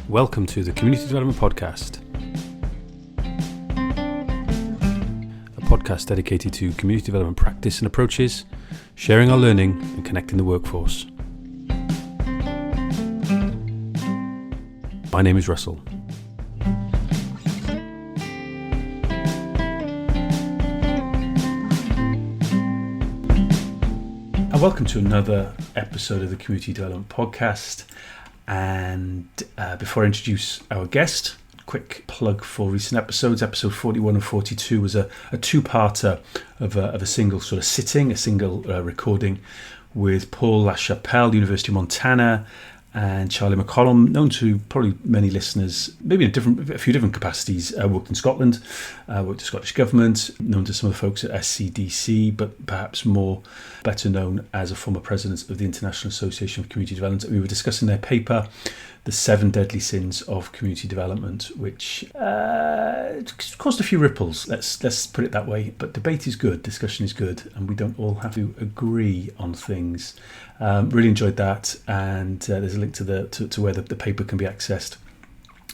Welcome to the Community Development Podcast, a podcast dedicated to community development practice and approaches, sharing our learning and connecting the workforce. My name is Russell. And welcome to another episode of the Community Development Podcast. And before I introduce our guest, quick plug for recent episodes. Episode 41 and 42 was a two-parter of a single sort of sitting, a single recording with Paul LaChapelle, University of Montana, and Charlie McCollum, known to probably many listeners, maybe in a few different capacities. Worked in Scotland, worked at Scottish Government, known to some of the folks at SCDC, but perhaps better known as a former president of the International Association of Community Development. And we were discussing their paper, The 7 Deadly Sins of Community Development, which caused a few ripples, let's put it that way. But debate is good, discussion is good, and we don't all have to agree on things. Really enjoyed that, and there's a link to where the paper can be accessed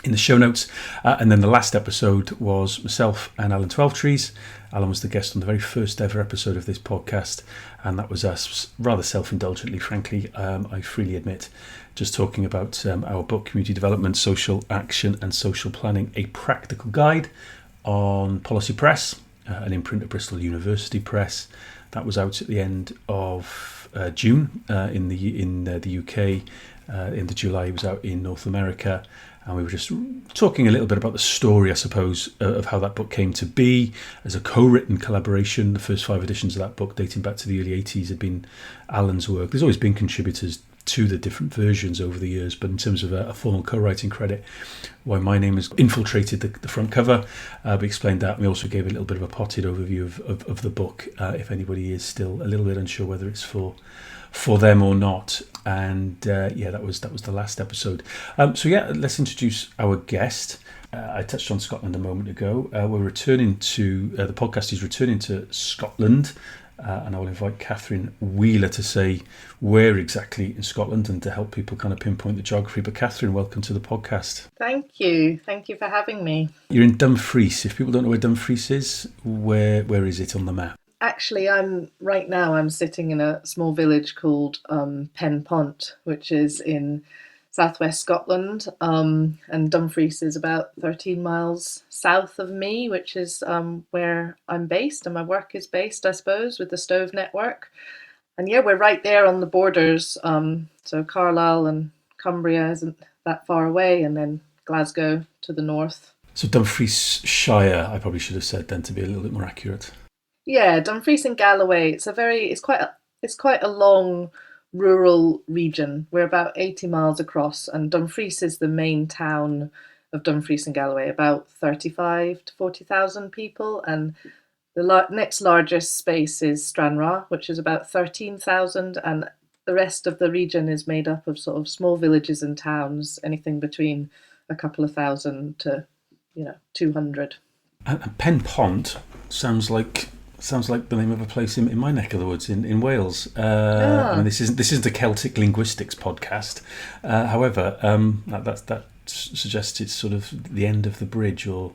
in the show notes. And then the last episode was myself and Alan Twelvetrees. Alan was the guest on the very first ever episode of this podcast, and that was us rather self-indulgently, frankly, I freely admit, just talking about our book, Community Development, Social Action and Social Planning, a Practical Guide, on Policy Press, an imprint of Bristol University Press. That was out at the end of June in the UK. End of July it was out in North America. And we were just talking a little bit about the story, I suppose, of how that book came to be as a co-written collaboration. The first 5 editions of that book, dating back to the early 80s, had been Alan's work. There's always been contributors to the different versions over the years, but in terms of a formal co-writing credit, why my name has infiltrated the front cover, we explained that. We also gave a little bit of a potted overview of the book, if anybody is still a little bit unsure whether it's for them or not. And that was the last episode. Let's introduce our guest. I touched on Scotland a moment ago. We're returning to the podcast is returning to Scotland, and I will invite Katharine Wheeler to say where exactly in Scotland and to help people kind of pinpoint the geography. But Katharine, welcome to the podcast. Thank you for having me. You're in Dumfries. If people don't know where Dumfries is, where is it on the map? Actually, I'm sitting in a small village called Pen Pont, which is in southwest Scotland, and Dumfries is about 13 miles south of me, which is where I'm based and my work is based, I suppose, with the Stove Network. And yeah, we're right there on the borders, so Carlisle and Cumbria isn't that far away, and then Glasgow to the north. So Dumfries Shire, I probably should have said then to be a little bit more accurate. Yeah, Dumfries and Galloway. It's quite a long rural region. We're about 80 miles across, and Dumfries is the main town of Dumfries and Galloway, about 35 to 40,000 people, and the next largest space is Stranraer, which is about 13,000, and the rest of the region is made up of sort of small villages and towns, anything between a couple of thousand to 200. And Pen Pont sounds like the name of a place in my neck of the woods in Wales. I mean, this isn't a Celtic linguistics podcast. However, that suggests it's sort of the end of the bridge, or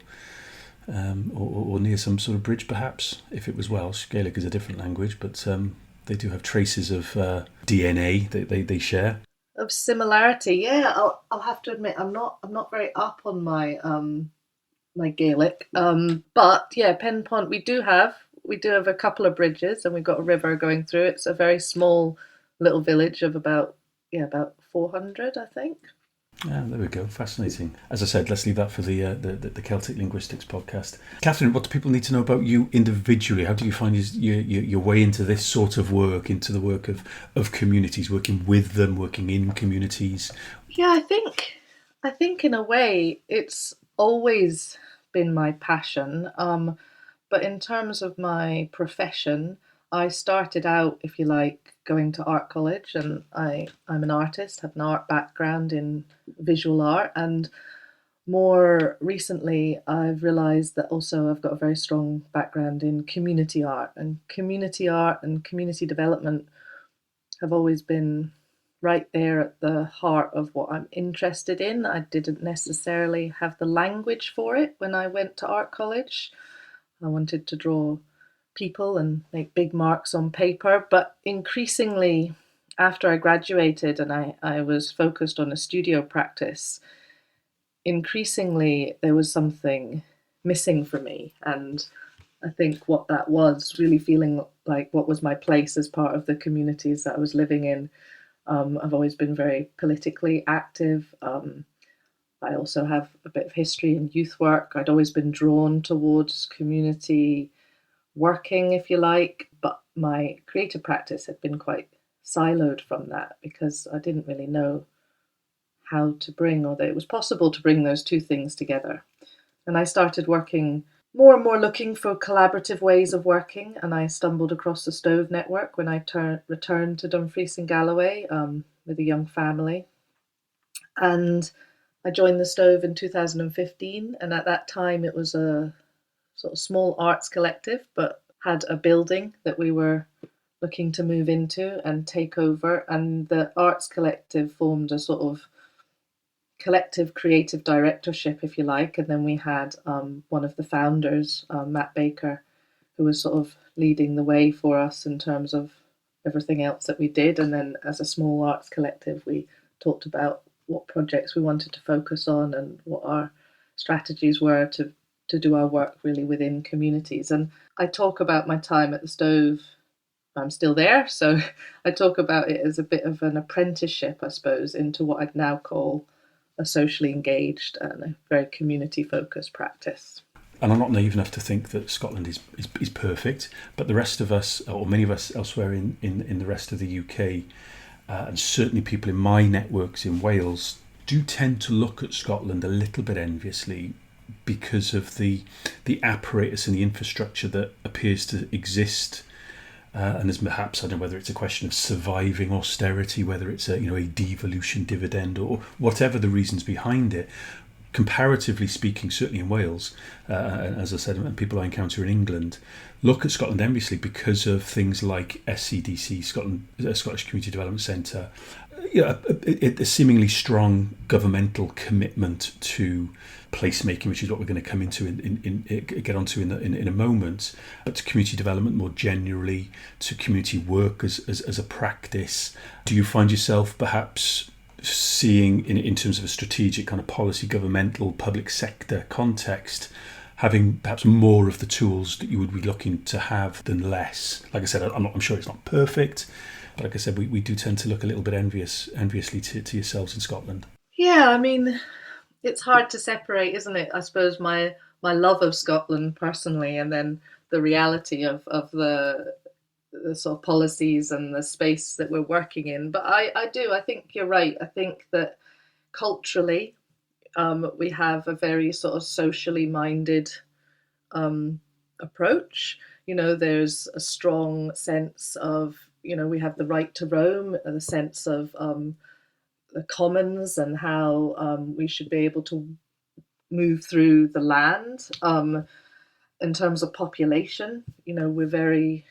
near some sort of bridge, perhaps. If it was Welsh, Gaelic is a different language, but they do have traces of DNA that they share. Of similarity, yeah. I'll have to admit, I'm not very up on my my Gaelic, but yeah, Pen Pont we do have a couple of bridges, and we've got a river going through. It's a very small little village of about 400, I think. Yeah, there we go. Fascinating. As I said, let's leave that for the Celtic linguistics podcast. Katharine, what do people need to know about you individually? How do you find your way into this sort of work, into the work of communities, working with them, working in communities? Yeah, I think in a way it's always been my passion. But in terms of my profession, I started out, if you like, going to art college, and I'm an artist, have an art background in visual art, and more recently I've realised that also I've got a very strong background in community art and community development have always been right there at the heart of what I'm interested in. I didn't necessarily have the language for it when I went to art college. I wanted to draw people and make big marks on paper, but increasingly after I graduated and I was focused on a studio practice, increasingly there was something missing for me. And I think what that was really feeling like what was my place as part of the communities that I was living in. I've always been very politically active. I also have a bit of history in youth work. I'd always been drawn towards community working, if you like, but my creative practice had been quite siloed from that because I didn't really know how to bring, or that it was possible to bring those two things together. And I started working more and more looking for collaborative ways of working, and I stumbled across the Stove Network when I returned to Dumfries and Galloway with a young family. And I joined the Stove in 2015, and at that time it was a sort of small arts collective, but had a building that we were looking to move into and take over. And the arts collective formed a sort of collective creative directorship, if you like. And then we had one of the founders, Matt Baker, who was sort of leading the way for us in terms of everything else that we did. And then as a small arts collective, we talked about what projects we wanted to focus on and what our strategies were to do our work really within communities. And I talk about my time at the Stove. I'm still there, so I talk about it as a bit of an apprenticeship, I suppose, into what I'd now call a socially engaged and a very community-focused practice. And I'm not naive enough to think that Scotland is perfect, but the rest of us, or many of us elsewhere in the rest of the UK, and certainly people in my networks in Wales, do tend to look at Scotland a little bit enviously because of the apparatus and the infrastructure that appears to exist. And there's perhaps, I don't know whether it's a question of surviving austerity, whether it's a devolution dividend or whatever the reasons behind it. Comparatively speaking, certainly in Wales, and as I said, and people I encounter in England, look at Scotland enviously because of things like SCDC, Scottish Community Development Centre, a seemingly strong governmental commitment to placemaking, which is what we're going to come into get onto in a moment, but to community development more generally, to community work as a practice. Do you find yourself perhaps seeing in terms of a strategic kind of policy, governmental, public sector context, having perhaps more of the tools that you would be looking to have than less? Like I said, I'm sure it's not perfect, but like I said, we do tend to look a little bit enviously to yourselves in Scotland. Yeah, I mean, it's hard to separate, isn't it? I suppose my love of Scotland personally, and then the reality of the sort of policies and the space that we're working in. But I think you're right. I think that culturally, we have a very sort of socially minded approach. There's a strong sense of, we have the right to roam, the sense of the commons and how we should be able to move through the land. In terms of population, we're very,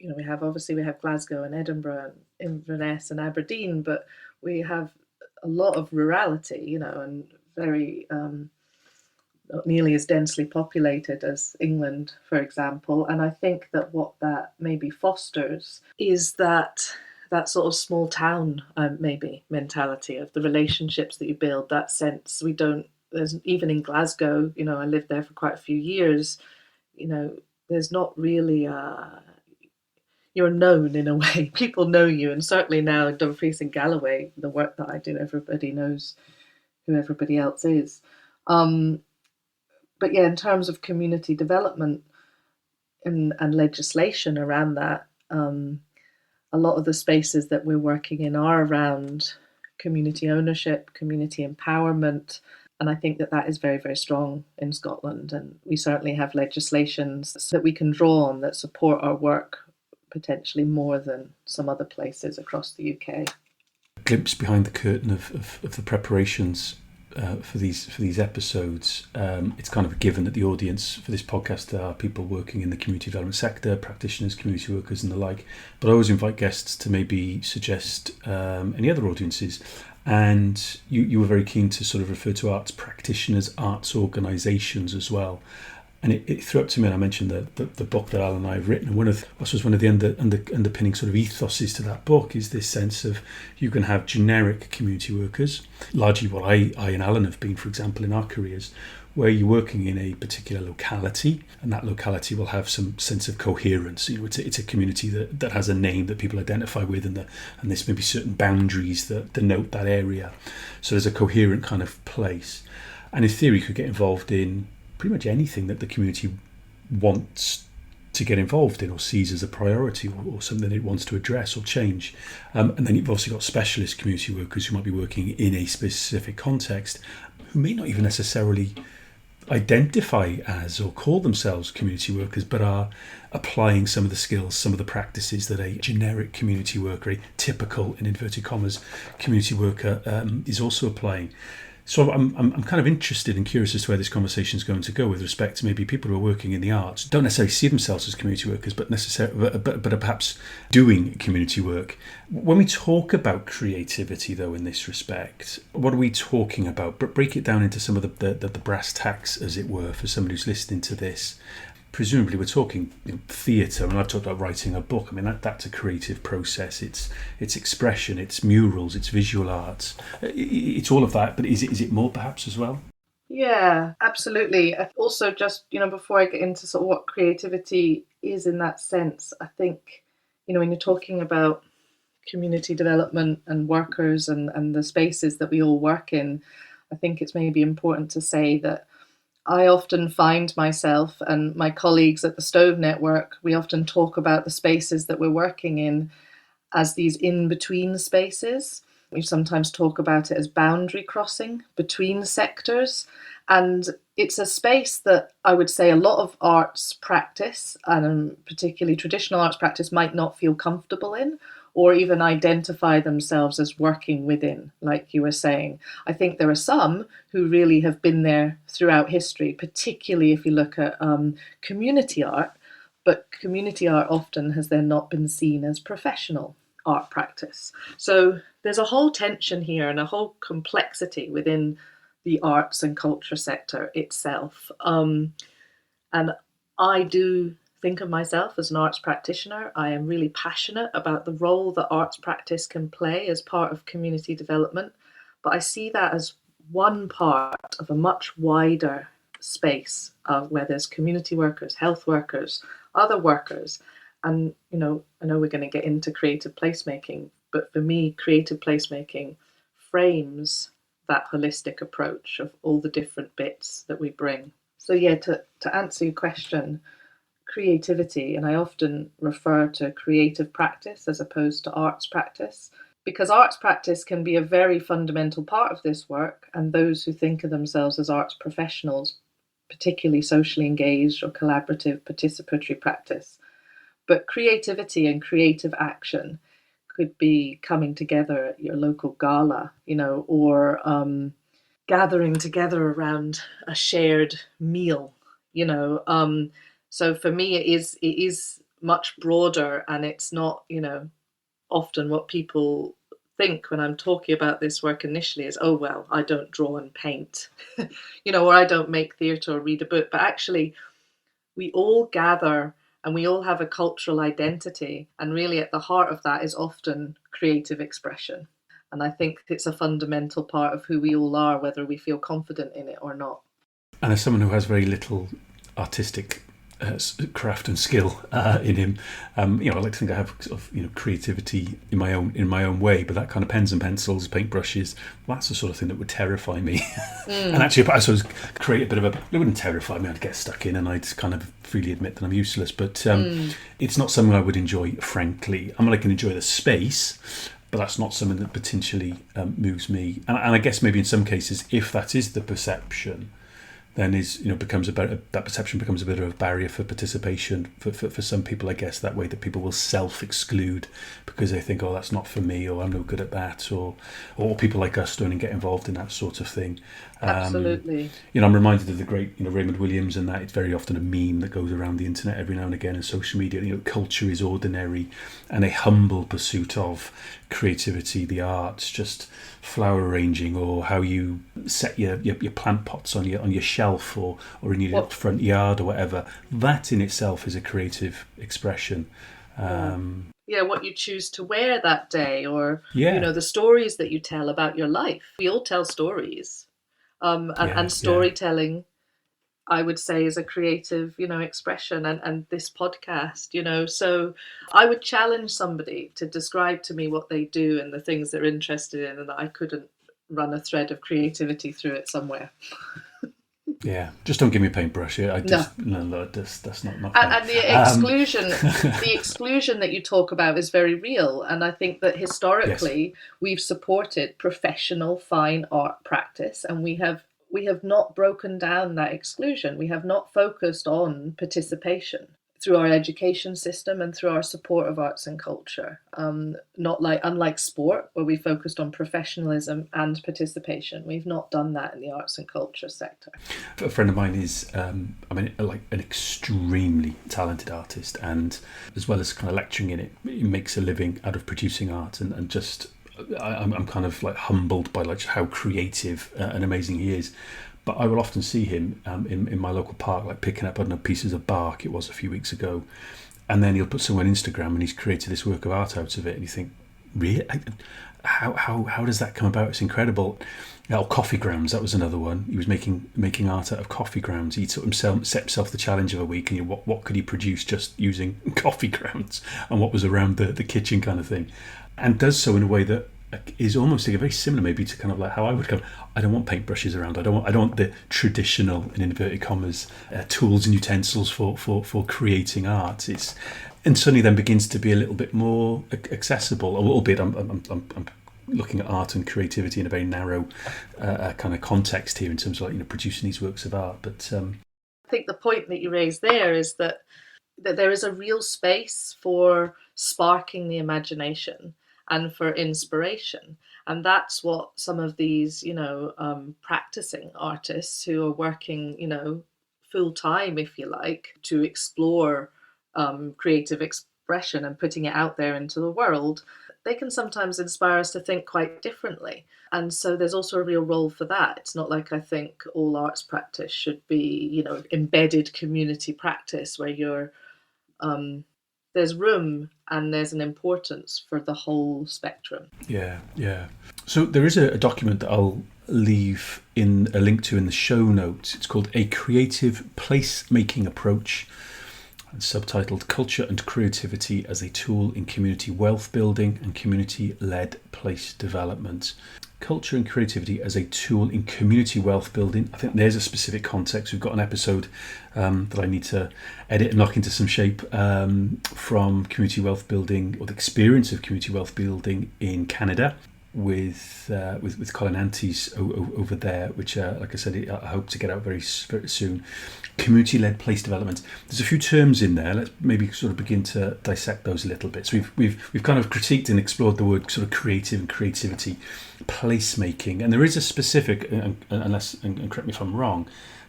we have Glasgow and Edinburgh and Inverness and Aberdeen, but we have a lot of rurality, and very not nearly as densely populated as England, for example. And I think that what that maybe fosters is that sort of small town maybe mentality of the relationships that you build, that sense there's even in Glasgow, I lived there for quite a few years, there's not really you're known in a way. People know you, and certainly now in Dumfries and Galloway, the work that I do, everybody knows who everybody else is. But yeah, in terms of community development and legislation around that, a lot of the spaces that we're working in are around community ownership, community empowerment, and I think that is very, very strong in Scotland. And we certainly have legislations that we can draw on that support our work potentially more than some other places across the UK. A glimpse behind the curtain of the preparations for these episodes, it's kind of a given that the audience for this podcast are people working in the community development sector, practitioners, community workers, and the like. But I always invite guests to maybe suggest any other audiences. And you were very keen to sort of refer to arts practitioners, arts organisations as well. And it threw up to me, and I mentioned the book that Alan and I have written. And one of the underpinning sort of ethoses to that book is this sense of you can have generic community workers, largely what I and Alan have been, for example, in our careers, where you're working in a particular locality, and that locality will have some sense of coherence. It's a community that has a name that people identify with, and there's maybe certain boundaries that denote that area. So there's a coherent kind of place. And in theory, you could get involved in pretty much anything that the community wants to get involved in or sees as a priority or something that it wants to address or change. And then you've also got specialist community workers who might be working in a specific context, who may not even necessarily identify as or call themselves community workers, but are applying some of the skills, some of the practices that a generic community worker, a typical, in inverted commas, community worker is also applying. So I'm kind of interested and curious as to where this conversation is going to go with respect to maybe people who are working in the arts, don't necessarily see themselves as community workers, but are perhaps doing community work. When we talk about creativity, though, in this respect, what are we talking about? But break it down into some of the brass tacks, as it were, for somebody who's listening to this. Presumably we're talking theatre, and I've talked about writing a book. I mean, that's a creative process. It's expression, it's murals, it's visual arts. It's all of that, but is it more perhaps as well? Yeah, absolutely. Also, just, before I get into sort of what creativity is in that sense, I think, when you're talking about community development and workers and the spaces that we all work in, I think it's maybe important to say that I often find myself and my colleagues at the Stove Network, we often talk about the spaces that we're working in as these in-between spaces. We sometimes talk about it as boundary crossing between sectors. And it's a space that I would say a lot of arts practice, and particularly traditional arts practice, might not feel comfortable in, or even identify themselves as working within, like you were saying. I think there are some who really have been there throughout history, particularly if you look at community art, but community art often has then not been seen as professional art practice. So there's a whole tension here and a whole complexity within the arts and culture sector itself. And I do think of myself as an arts practitioner. I am really passionate about the role that arts practice can play as part of community development, but I see that as one part of a much wider space where there's community workers, health workers, other workers. And, I know we're going to get into creative placemaking, but for me, creative placemaking frames that holistic approach of all the different bits that we bring. So yeah, to answer your question, creativity, and I often refer to creative practice as opposed to arts practice, because arts practice can be a very fundamental part of this work, and those who think of themselves as arts professionals, particularly socially engaged or collaborative participatory practice. But creativity and creative action could be coming together at your local gala, or gathering together around a shared meal, So for me, it is much broader, and it's not, often what people think when I'm talking about this work initially is, oh, well, I don't draw and paint, or I don't make theatre or read a book. But actually, we all gather and we all have a cultural identity. And really at the heart of that is often creative expression. And I think it's a fundamental part of who we all are, whether we feel confident in it or not. And as someone who has very little artistic craft and skill in him, I like to think I have sort of, creativity in my own way, but that kind of pens and pencils, paintbrushes, that's the sort of thing that would terrify me. And actually, I suppose create a bit of it wouldn't terrify me. I'd get stuck in, and I'd kind of freely admit that I'm useless. But it's not something I would enjoy, frankly. I can enjoy the space, but that's not something that potentially moves me. And I guess maybe in some cases, if that is the perception, then becomes that perception becomes a bit of a barrier for participation for some people, I guess, that way that people will self-exclude because they think, oh, that's not for me, or I'm no good at that, or people like us don't get involved in that sort of thing. Absolutely. I'm reminded of the great Raymond Williams, and that it's very often a meme that goes around the internet every now and again in social media. Culture is ordinary and a humble pursuit of creativity, the arts, just flower arranging, or how you set your plant pots on your shelf or in your front yard or whatever. That in itself is a creative expression. What you choose to wear that day, or Yeah. the stories that you tell about your life. We all tell stories, and storytelling, I would say, is a creative, expression, and this podcast, so I would challenge somebody to describe to me what they do and the things they're interested in, and I couldn't run a thread of creativity through it somewhere. Yeah, just don't give me a paintbrush. That's not fun. And the exclusion that you talk about is very real, and I think that historically we've supported professional fine art practice, and we have not broken down that exclusion. We have not focused on participation through our education system and through our support of arts and culture. Unlike sport, where we focused on professionalism and participation, we've not done that in the arts and culture sector. A friend of mine is, like an extremely talented artist, and as well as kind of lecturing in it, he makes a living out of producing art, and just I'm kind of like humbled by like how creative and amazing he is. But I will often see him in my local park, like picking up, I don't know, pieces of bark. It was a few weeks ago, and then he'll put something on Instagram, and he's created this work of art out of it. And you think, really, how does that come about? It's incredible. Coffee grounds, that was another one. He was making art out of coffee grounds. He set himself the challenge of a week, and what could he produce just using coffee grounds and what was around the kitchen kind of thing, and does so in a way that is almost like very similar maybe to kind of like how I would go, I don't want paintbrushes around. I don't want the traditional, in inverted commas, tools and utensils for creating art. And suddenly then begins to be a little bit more accessible. Albeit I'm looking at art and creativity in a very narrow kind of context here in terms of like, producing these works of art. But I think the point that you raised there is that there is a real space for sparking the imagination and for inspiration. And that's what some of these, practicing artists who are working, full time, if you like, to explore creative expression and putting it out there into the world, they can sometimes inspire us to think quite differently. And so there's also a real role for that. It's not like I think all arts practice should be, embedded community practice where you're there's room and there's an importance for the whole spectrum. Yeah. So there is a document that I'll leave in a link to in the show notes. It's called A Creative Placemaking Approach, and subtitled Culture and Creativity as a Tool in Community Wealth Building and Community-Led Place Development. Culture and creativity as a tool in community wealth building. I think there's a specific context. We've got an episode that I need to edit and knock into some shape from community wealth building, or the experience of community wealth building in Canada with Colin Antes over there, which like I said, I hope to get out very soon. Community-led place development. There's a few terms in there. Let's maybe sort of begin to dissect those a little bit. So we've kind of critiqued and explored the word sort of creative and creativity, placemaking, and there is a specific, and correct me if I'm wrong,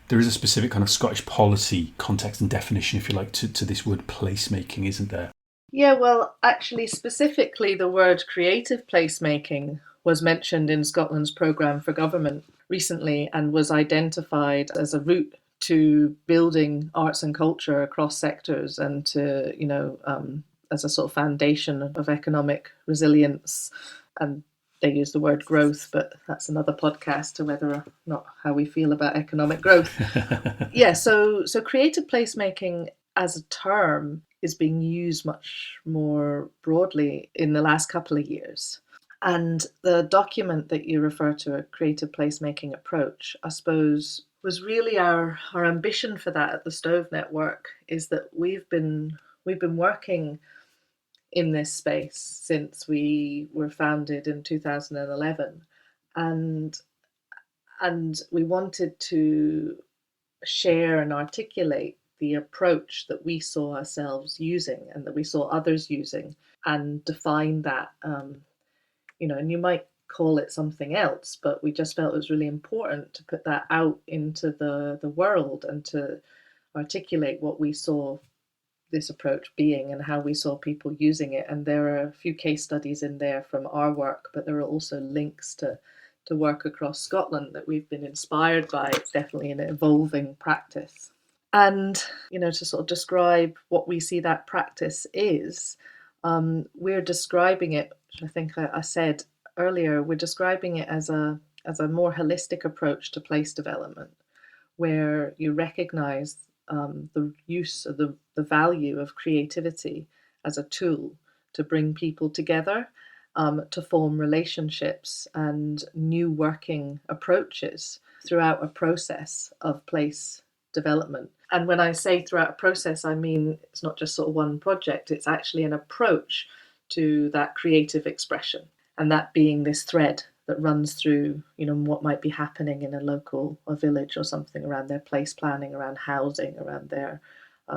there is a specific kind of Scottish policy context and definition, if you like, to this word placemaking, isn't there? Yeah, well, actually, specifically the word creative placemaking was mentioned in Scotland's programme for government recently and was identified as a route to building arts and culture across sectors and to, as a sort of foundation of economic resilience. And they use the word growth, but that's another podcast to whether or not how we feel about economic growth. Yeah, so creative placemaking as a term is being used much more broadly in the last couple of years. And the document that you refer to, A Creative Placemaking Approach, I suppose was really our ambition for that at the Stove Network, is that we've been working in this space since we were founded in 2011, and we wanted to share and articulate the approach that we saw ourselves using and that we saw others using, and define that, and you might call it something else, but we just felt it was really important to put that out into the world and to articulate what we saw this approach being and how we saw people using it. And there are a few case studies in there from our work, but there are also links to work across Scotland that we've been inspired by. It's definitely an evolving practice. And, to sort of describe what we see that practice is, we're describing it, which I think I said earlier, we're describing it as a more holistic approach to place development, where you recognize the use of the value of creativity as a tool to bring people together, to form relationships and new working approaches throughout a process of place development. And when I say throughout a process, I mean it's not just sort of one project, it's actually an approach to that creative expression, and that being this thread that runs through, what might be happening in a local or village or something around their place planning, around housing, around their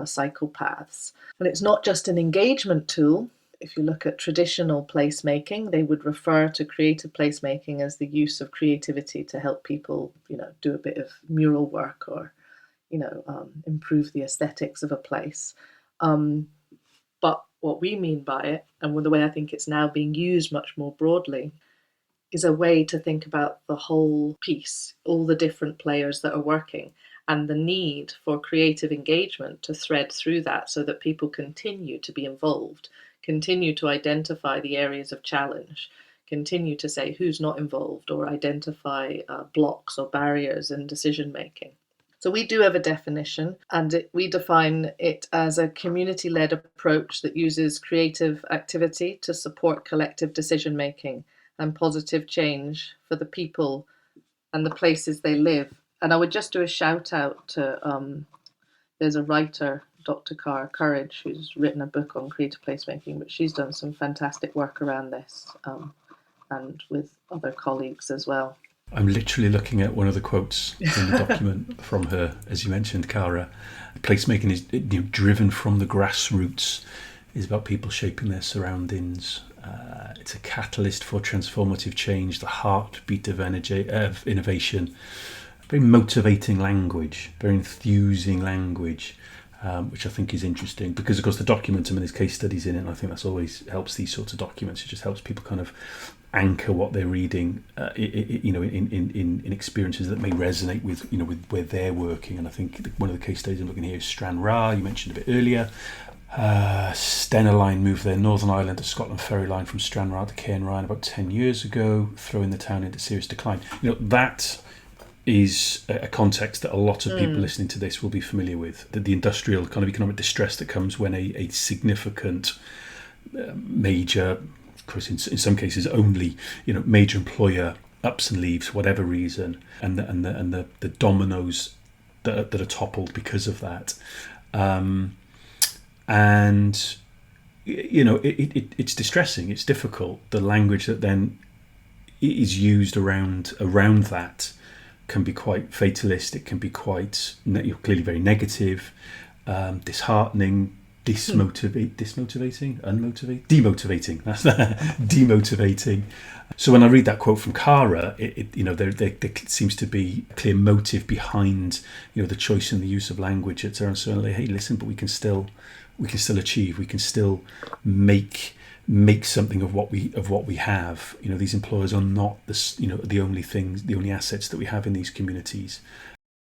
cycle paths. And it's not just an engagement tool. If you look at traditional placemaking, they would refer to creative placemaking as the use of creativity to help people, do a bit of mural work or, improve the aesthetics of a place. But what we mean by it, and the way I think it's now being used much more broadly, is a way to think about the whole piece, all the different players that are working, and the need for creative engagement to thread through that so that people continue to be involved, continue to identify the areas of challenge, continue to say who's not involved, or identify blocks or barriers in decision making. So we do have a definition, and we define it as a community-led approach that uses creative activity to support collective decision making and positive change for the people and the places they live. And I would just do a shout out to, there's a writer, Dr. Cara Courage, who's written a book on creative placemaking, but she's done some fantastic work around this, and with other colleagues as well. I'm literally looking at one of the quotes in the document from her, as you mentioned, Cara. Placemaking is driven from the grassroots, is about people shaping their surroundings. It's a catalyst for transformative change, the heartbeat of innovation. Very motivating language, very enthusing language, which I think is interesting because, of course, the document, there's case studies in it, and I think that's always helps these sorts of documents. It just helps people kind of anchor what they're reading, in experiences that may resonate with, with where they're working. And I think one of the case studies I'm looking at here is Stranraer, you mentioned a bit earlier. Stena Line moved their Northern Ireland to Scotland ferry line from Stranraer to Cairnryan about 10 years ago, throwing the town into serious decline. That is a context that a lot of people listening to this will be familiar with, the industrial kind of economic distress that comes when a significant major, of course in some cases only, major employer ups and leaves for whatever reason, and the dominoes that are toppled because of that. And it's distressing, it's difficult. The language that then is used around that can be quite fatalist, it can be quite clearly very negative, disheartening, demotivating. That's demotivating. So when I read that quote from Cara, there seems to be a clear motive behind the choice and the use of language. It's certainly, hey, listen, but we can still achieve, we can still make something of what we have. These employers are not the only assets that we have in these communities.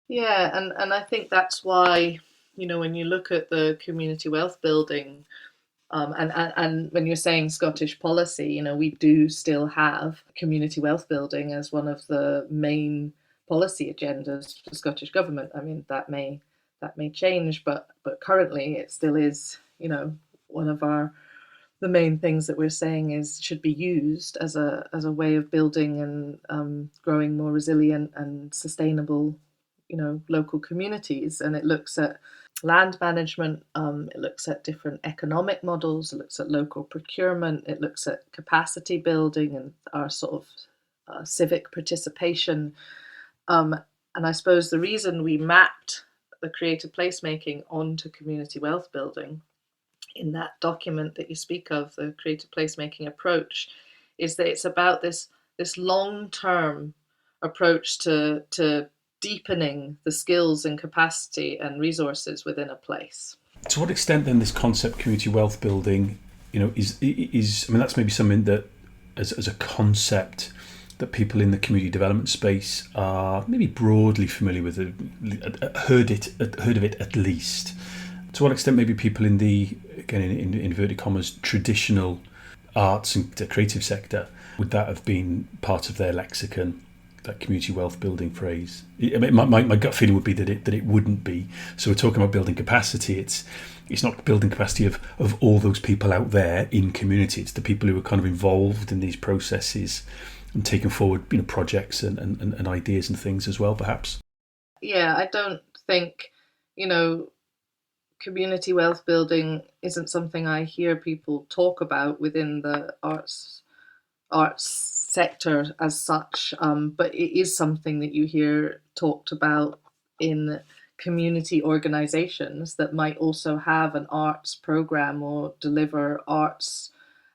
Yeah, and I think that's why, when you look at the community wealth building, and when you're saying Scottish policy, we do still have community wealth building as one of the main policy agendas for the Scottish government. I mean, that may change, but currently it still is, one of the main things that we're saying is should be used as a way of building and growing more resilient and sustainable, local communities. And it looks at land management, it looks at different economic models, it looks at local procurement, it looks at capacity building and our sort of civic participation. And I suppose the reason we mapped the creative placemaking onto community wealth building in that document that you speak of, the creative placemaking approach, is that it's about this long-term approach to deepening the skills and capacity and resources within a place. To what extent then this concept community wealth building, is I mean, that's maybe something that as a concept that people in the community development space are maybe broadly familiar with, heard of it at least. To what extent maybe people in the, again in inverted commas, traditional arts and the creative sector, would that have been part of their lexicon, that community wealth building phrase? I mean, my gut feeling would be that it wouldn't be. So we're talking about building capacity. It's not building capacity of all those people out there in community. It's the people who are kind of involved in these processes and taking forward projects and ideas and things as well, perhaps. Yeah, I don't think, community wealth building isn't something I hear people talk about within the arts sector as such, but it is something that you hear talked about in community organizations that might also have an arts program or deliver arts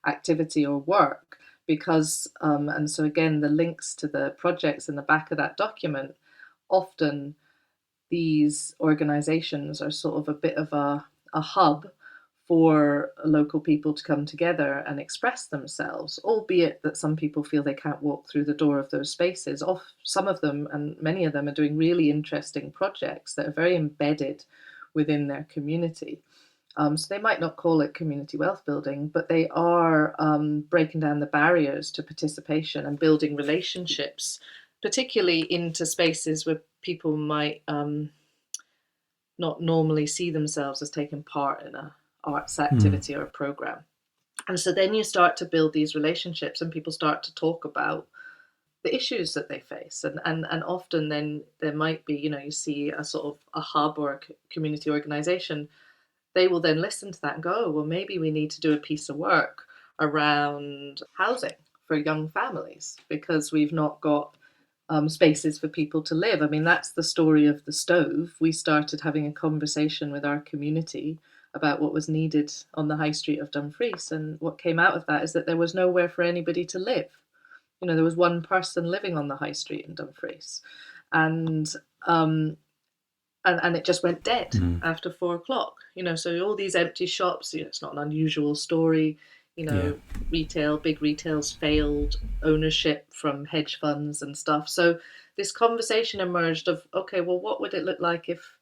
activity or work, because and so again, the links to the projects in the back of that document, often these organizations are sort of a bit of a hub for local people to come together and express themselves, albeit that some people feel they can't walk through the door of those spaces. Some of them, and many of them, are doing really interesting projects that are very embedded within their community. So they might not call it community wealth building, but they are breaking down the barriers to participation and building relationships, particularly into spaces where people might not normally see themselves as taking part in a arts activity or a program. And so then you start to build these relationships and people start to talk about the issues that they face. And often then there might be, you see a sort of a hub or a community organization. They will then listen to that and go, oh, well, maybe we need to do a piece of work around housing for young families because we've not got spaces for people to live. I mean, that's the story of the stove. We started having a conversation with our community about what was needed on the high street of Dumfries, and what came out of that is that there was nowhere for anybody to live. There was one person living on the high street in Dumfries, and it just went dead after 4 o'clock. So all these empty shops. It's not an unusual story. Big retail's failed, ownership from hedge funds and stuff. So this conversation emerged of, okay, well, what would it look like if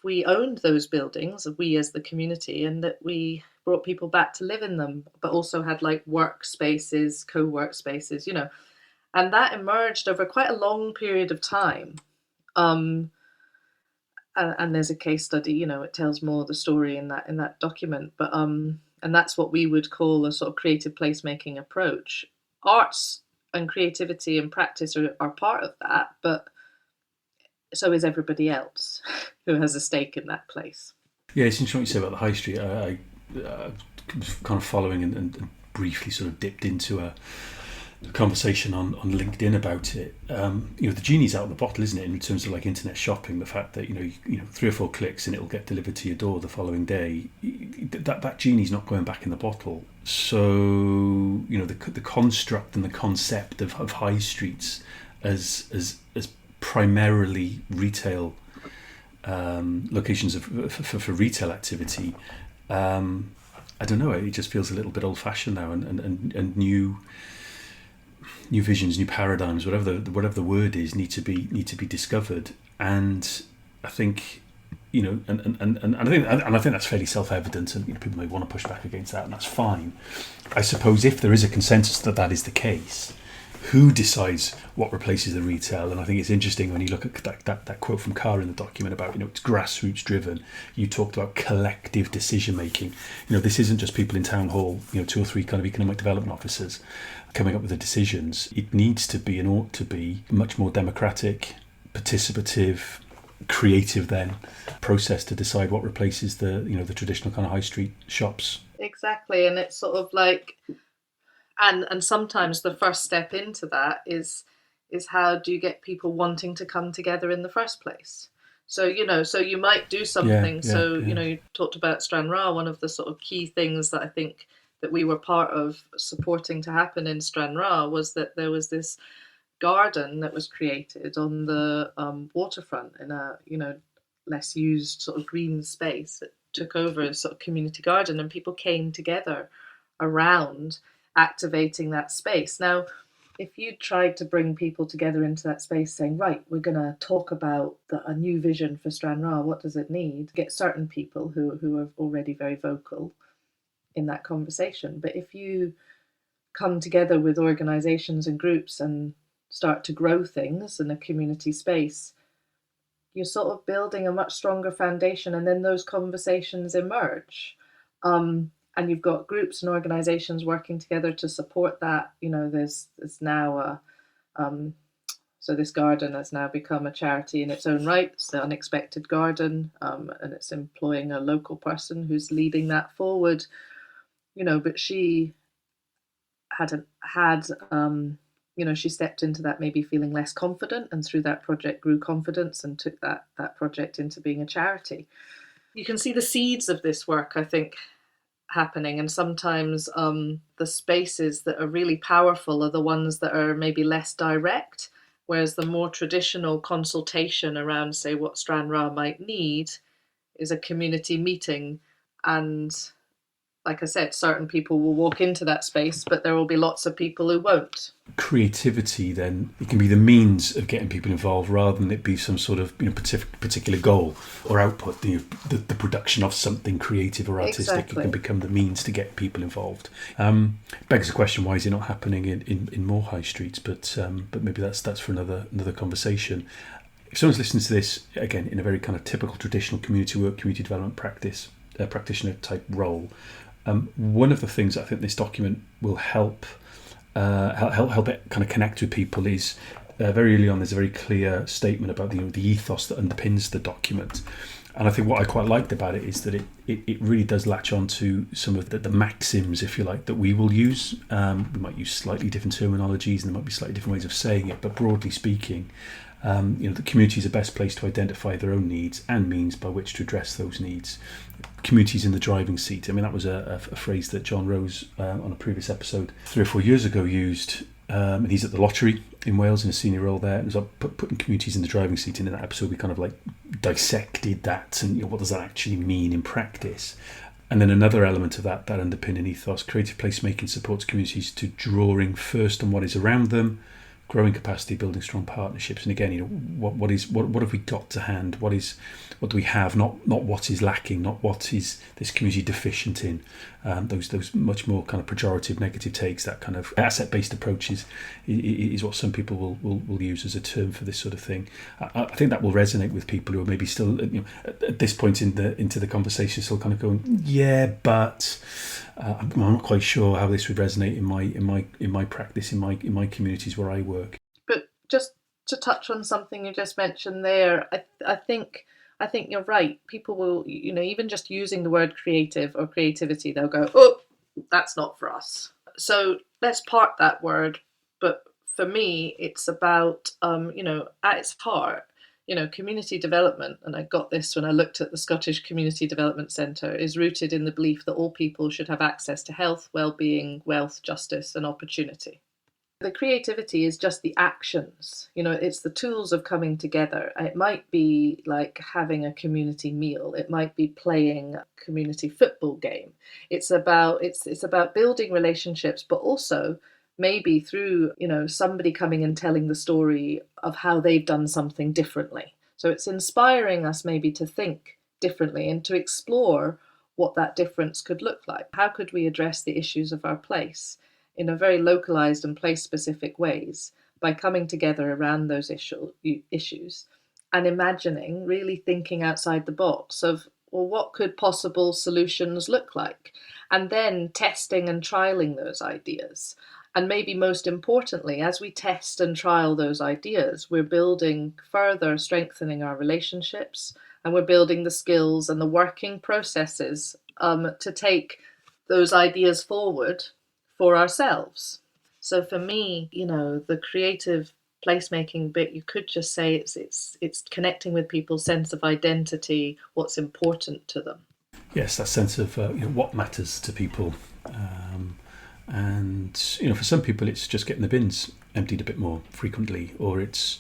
we owned those buildings, we as the community, and that we brought people back to live in them, but also had like workspaces, co-work spaces, and that emerged over quite a long period of time. And there's a case study, it tells more of the story in that document, but and that's what we would call a sort of creative placemaking approach. Arts and creativity and practice are part of that, but so is everybody else who has a stake in that place. Yeah, it's interesting what you say about the high street. I was kind of following and briefly sort of dipped into a conversation on LinkedIn about it. The genie's out of the bottle, isn't it, in terms of like internet shopping? The fact that 3 or 4 clicks and it'll get delivered to your door the following day. That genie's not going back in the bottle. So the construct and the concept of high streets as primarily retail locations for retail activity. I don't know. It just feels a little bit old-fashioned now, and new visions, new paradigms, whatever the word is, need to be discovered. And I think and I think that's fairly self-evident, and people may want to push back against that, and that's fine. I suppose if there is a consensus that is the case, who decides what replaces the retail? And I think it's interesting when you look at that quote from Carr in the document about it's grassroots driven. You talked about collective decision making. This isn't just people in town hall, 2 or 3 kind of economic development officers coming up with the decisions. It needs to be and ought to be a much more democratic, participative, creative process to decide what replaces the traditional kind of high street shops. Exactly, and it's sort of like. And sometimes the first step into that is how do you get people wanting to come together in the first place? So, so you might do Yeah, something. yeah, So, yeah. you talked about Stranraer. One of the sort of key things that I think that we were part of supporting to happen in Stranraer was that there was this garden that was created on the waterfront in a, less used sort of green space that took over as sort of community garden, and people came together around activating that space. Now, if you tried to bring people together into that space saying, right, we're going to talk about a new vision for Stranraer, what does it need? Get certain people who are already very vocal in that conversation. But if you come together with organizations and groups and start to grow things in a community space, you're sort of building a much stronger foundation, and then those conversations emerge. And you've got groups and organizations working together to support that. There's now so this garden has now become a charity in its own right. It's the Unexpected Garden, and it's employing a local person who's leading that forward. But she hadn't had she stepped into that maybe feeling less confident, and through that project grew confidence and took that project into being a charity. You can see the seeds of this work, I think, happening, and sometimes the spaces that are really powerful are the ones that are maybe less direct, whereas the more traditional consultation around, say, what Stranraer might need is a community meeting. And like I said, certain people will walk into that space, but there will be lots of people who won't. Creativity, then, it can be the means of getting people involved rather than it be some sort of particular goal or output. The production of something creative or artistic. Exactly. It can become the means to get people involved. Begs the question: why is it not happening in more high streets? But maybe that's for another conversation. If someone's listening to this again in a very kind of typical traditional community work, community development practice, practitioner type role, one of the things I think this document will help it kind of connect with people is very early on. There's a very clear statement about the ethos that underpins the document, and I think what I quite liked about it is that it really does latch on to some of the maxims, if you like, that we will use. We might use slightly different terminologies, and there might be slightly different ways of saying it, but broadly speaking, the community is the best place to identify their own needs and means by which to address those needs. Communities in the driving seat. I mean, that was a phrase that John Rose on a previous episode 3 or 4 years ago used. And he's at the lottery in Wales in a senior role there. And so putting communities in the driving seat. And in that episode, we kind of like dissected that and what does that actually mean in practice. And then another element of that underpinning ethos, creative placemaking supports communities to drawing first on what is around them, growing capacity, building strong partnerships. And again, what have we got to hand? What do we have? Not what is lacking, not what is this community deficient in. Those much more kind of pejorative, negative takes. That kind of asset-based approach is what some people will use as a term for this sort of thing. I think that will resonate with people who are maybe still at this point into the conversation, still kind of going, yeah, but I'm not quite sure how this would resonate in my practice, in my communities where I work. But just to touch on something you just mentioned there, I think you're right. People will, even just using the word creative or creativity, they'll go, oh, that's not for us. So let's park that word. But for me, it's about, at its heart, community development, and I got this when I looked at the Scottish Community Development Centre, is rooted in the belief that all people should have access to health, well-being, wealth, justice, and opportunity. The creativity is just the actions, it's the tools of coming together. It might be like having a community meal. It might be playing a community football game. It's about building relationships, but also maybe through, somebody coming and telling the story of how they've done something differently. So it's inspiring us maybe to think differently and to explore what that difference could look like. How could we address the issues of our place in a very localized and place-specific ways by coming together around those issues and imagining, really thinking outside the box of, well, what could possible solutions look like? And then testing and trialing those ideas. And maybe most importantly, as we test and trial those ideas, we're building further, strengthening our relationships, and we're building the skills and the working processes to take those ideas forward for ourselves. So for me, the creative placemaking bit, you could just say it's connecting with people's sense of identity, what's important to them. Yes, that sense of what matters to people. And for some people it's just getting the bins emptied a bit more frequently, or it's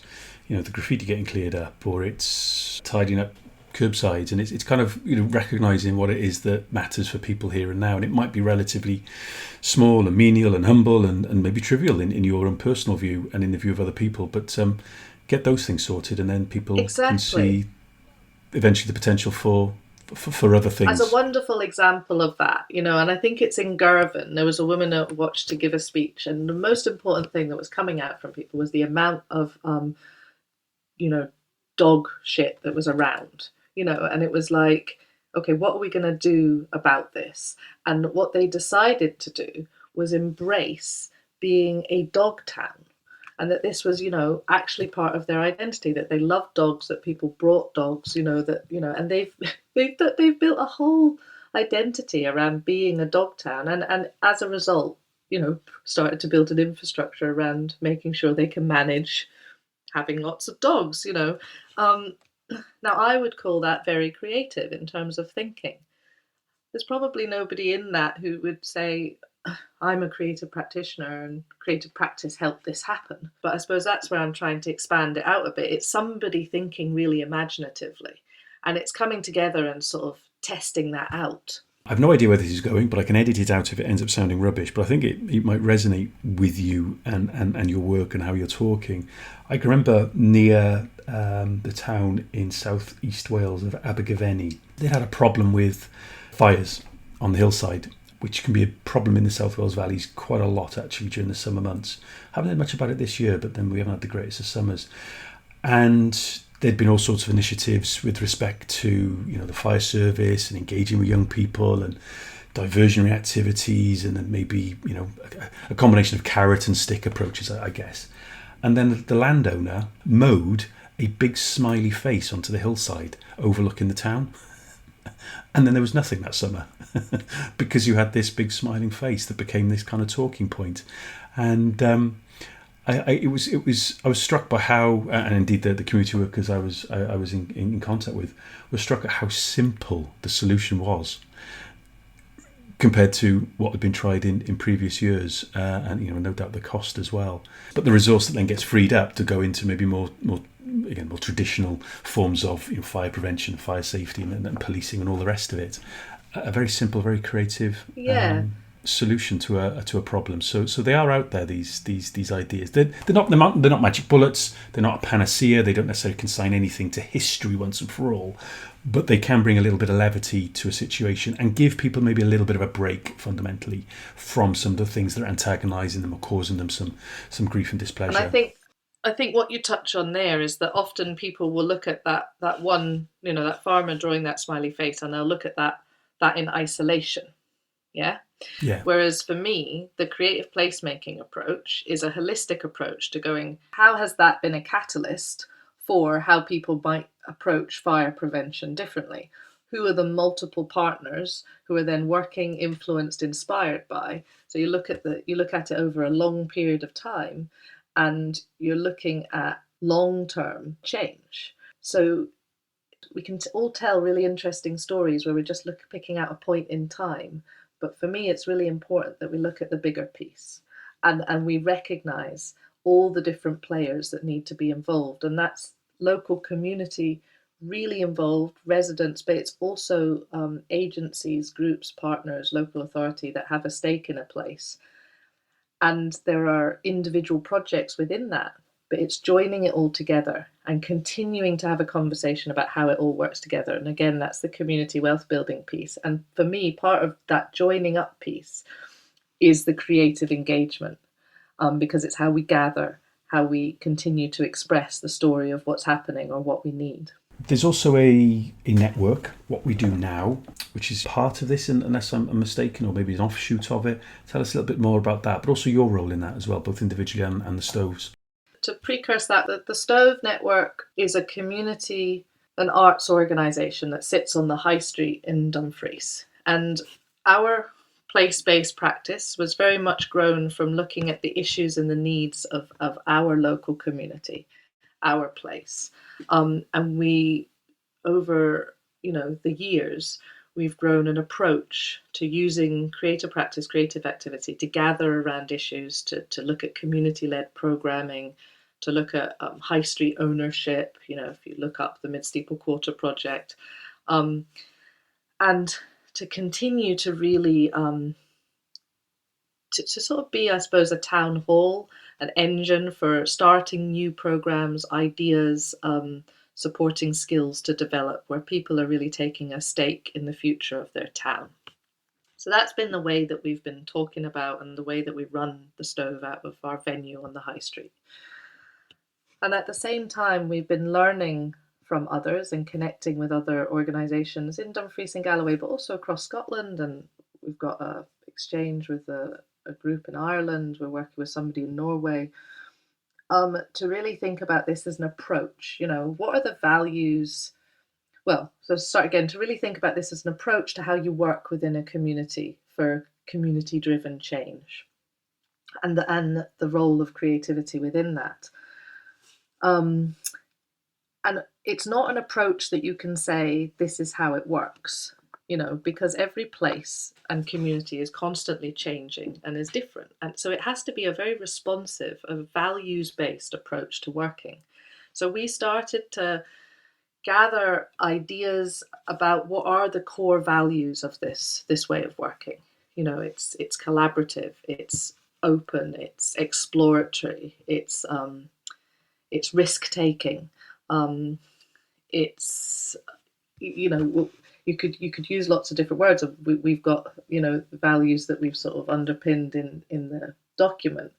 the graffiti getting cleared up, or it's tidying up curbsides, and it's kind of recognizing what it is that matters for people here and now. And it might be relatively small and menial and humble and maybe trivial in your own personal view and in the view of other people, but get those things sorted, and then people can see eventually the potential for other things. As a wonderful example of that, and I think it's in Girvan, there was a woman I watched to give a speech, and the most important thing that was coming out from people was the amount of dog shit that was around, and it was like, okay, what are we going to do about this? And what they decided to do was embrace being a dog town, and that this was, actually part of their identity, that they loved dogs, that people brought dogs, and they've built a whole identity around being a dog town, and as a result, started to build an infrastructure around making sure they can manage having lots of dogs, Now, I would call that very creative in terms of thinking. There's probably nobody in that who would say, I'm a creative practitioner and creative practice helped this happen. But I suppose that's where I'm trying to expand it out a bit. It's somebody thinking really imaginatively, and it's coming together and sort of testing that out. I've no idea where this is going, but I can edit it out if it ends up sounding rubbish. But I think it might resonate with you and your work and how you're talking. I can remember near the town in southeast Wales of Abergavenny, they had a problem with fires on the hillside, which can be a problem in the South Wales valleys quite a lot actually during the summer months. Haven't heard much about it this year, but then we haven't had the greatest of summers. And there'd been all sorts of initiatives with respect to the fire service and engaging with young people and diversionary activities, and then maybe a combination of carrot and stick approaches, I guess. And then the landowner mowed a big smiley face onto the hillside overlooking the town, and then there was nothing that summer because you had this big smiling face that became this kind of talking point. And I was struck by how, and indeed the community workers I was in contact with were struck at how simple the solution was compared to what had been tried in previous years, and no doubt the cost as well. But the resource that then gets freed up to go into maybe more traditional forms of fire prevention, fire safety, and policing, and all the rest of it. A very simple, very creative. Solution to a problem. So they are out there, these ideas. They're not magic bullets. They're not a panacea. They don't necessarily consign anything to history once and for all, but they can bring a little bit of levity to a situation and give people maybe a little bit of a break fundamentally from some of the things that are antagonising them or causing them some grief and displeasure. And I think what you touch on there is that often people will look at that one, that farmer drawing that smiley face, and they'll look at that in isolation. Yeah. Whereas for me, the creative placemaking approach is a holistic approach to going, how has that been a catalyst for how people might approach fire prevention differently? Who are the multiple partners who are then working, influenced, inspired by? So you look at it over a long period of time, and you're looking at long-term change. So we can all tell really interesting stories where we're just picking out a point in time. But for me, it's really important that we look at the bigger piece and we recognise all the different players that need to be involved. And that's local community really involved, residents, but it's also agencies, groups, partners, local authority that have a stake in a place. And there are individual projects within that, but it's joining it all together and continuing to have a conversation about how it all works together. And again, that's the community wealth building piece. And for me, part of that joining up piece is the creative engagement, because it's how we gather, how we continue to express the story of what's happening or what we need. There's also a network, What We Do Now, which is part of this, unless I'm mistaken, or maybe an offshoot of it. Tell us a little bit more about that, but also your role in that as well, both individually and the Stoves. To precurse that, the Stove Network is a community and arts organisation that sits on the High Street in Dumfries. And our place-based practice was very much grown from looking at the issues and the needs of our local community, our place. And we, over the years, we've grown an approach to using creative practice, creative activity to gather around issues, to look at community-led programming, to look at high street ownership, if you look up the Mid-Steeple Quarter project, and to continue to really to sort of be, I suppose, a town hall, an engine for starting new programs, ideas, supporting skills to develop, where people are really taking a stake in the future of their town. So that's been the way that we've been talking about, and the way that we run the Stove out of our venue on the High Street. And at the same time, we've been learning from others and connecting with other organisations in Dumfries and Galloway, but also across Scotland. And we've got an exchange with a group in Ireland. We're working with somebody in Norway, to really think about this as an approach. What are the values? Well, so start again, to really think about this as an approach to how you work within a community for community-driven change, and the role of creativity within that. And it's not an approach that you can say, this is how it works, because every place and community is constantly changing and is different. And so it has to be a very responsive, a values-based approach to working. So we started to gather ideas about what are the core values of this way of working. It's collaborative, it's open, it's exploratory, it's risk-taking. It's you could use lots of different words. We've got values that we've sort of underpinned in the document,